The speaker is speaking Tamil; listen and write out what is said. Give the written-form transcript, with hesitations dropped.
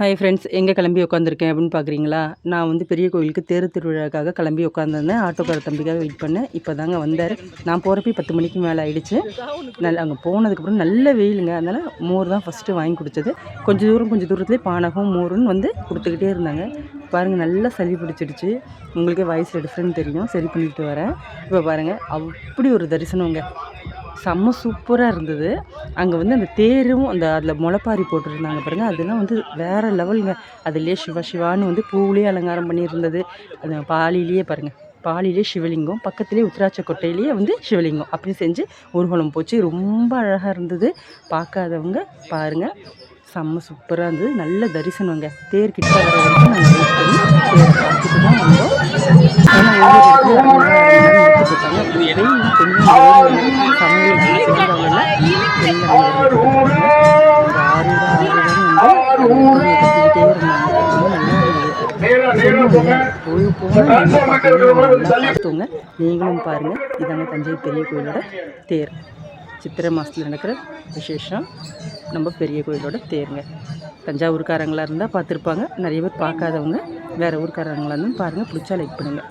ஹாய் ஃப்ரெண்ட்ஸ், எங்கே கிளம்பி உட்காந்துருக்கேன் அப்படின்னு பார்க்குறீங்களா? நான் வந்து பெரிய கோயிலுக்கு தேர் திருவிழாக்காக கிளம்பி உட்காந்துருந்தேன். ஆட்டோக்கார தம்பிக்காக வெயிட் பண்ணேன். இப்போ தாங்க வந்தார். நான் போகிறப்ப 10 மணிக்கு மேலே ஆகிடுச்சு. அங்கே போனதுக்கப்புறம் நல்ல வெயிலுங்க. அதனால் மோர் தான் ஃபஸ்ட்டு வாங்கி குடித்தது. கொஞ்சம் தூரத்துலேயே பானகம் மோருன்னு வந்து கொடுத்துக்கிட்டே இருந்தாங்க. பாருங்கள், நல்லா சளி பிடிச்சிடுச்சு. உங்களுக்கே வாய்ஸில் டிஃப்ரெண்ட் தெரியும். சரி பண்ணிட்டு வரேன். இப்போ பாருங்கள், அப்படி ஒரு தரிசனங்க. செம்ம சூப்பராக இருந்தது. அங்கே வந்து அந்த தேரும் அதில் முளைப்பாரி போட்டிருந்தாங்க பாருங்கள், அதெல்லாம் வந்து வேறு லெவலுங்க. அதுலேயே சிவான்னு வந்து பூவிலே அலங்காரம் பண்ணியிருந்தது. அது பாலிலேயே பாருங்கள், பாலிலே சிவலிங்கம், பக்கத்துலேயே உத்திராட்ச கொட்டையிலேயே வந்து சிவலிங்கம் அப்படி செஞ்சு ஊர்வலம் போச்சு. ரொம்ப அழகாக இருந்தது. பார்க்காதவங்க பாருங்கள், செம்ம சூப்பராக இருந்தது. நல்ல தரிசனங்க. தேர் கிட்ட வர வரைக்கும் நாங்கள் வெயிட் பண்ணி தேர் பார்த்துட்டு தான் வந்தோம். ஏன்னா ஒவ்வொரு இடத்துல கொடுத்துருக்காங்க. அப்படி வெயில்லாம் கொஞ்சம் சமையல் செய்கிறவங்கள எல்லாம் வந்து கத்திக்கிட்டே இருந்தாங்க. ரொம்ப நல்லா இருந்தது. பார்த்தவங்க நீங்களும் பாருங்கள். இதாங்க தஞ்சை பெரிய கோயிலோட தேர். சித்திரை மாதத்தில் நடக்கிற விசேஷம் நம்ம பெரிய கோயிலோட தேருங்க. தஞ்சாவூர்காரங்களாக இருந்தால் பார்த்துருப்பாங்க. நிறைய பேர் பார்க்காதவங்க வேறு ஊர்க்காரங்களாக இருந்தாலும் பாருங்கள். பிடிச்சா லைக் பண்ணுங்கள்.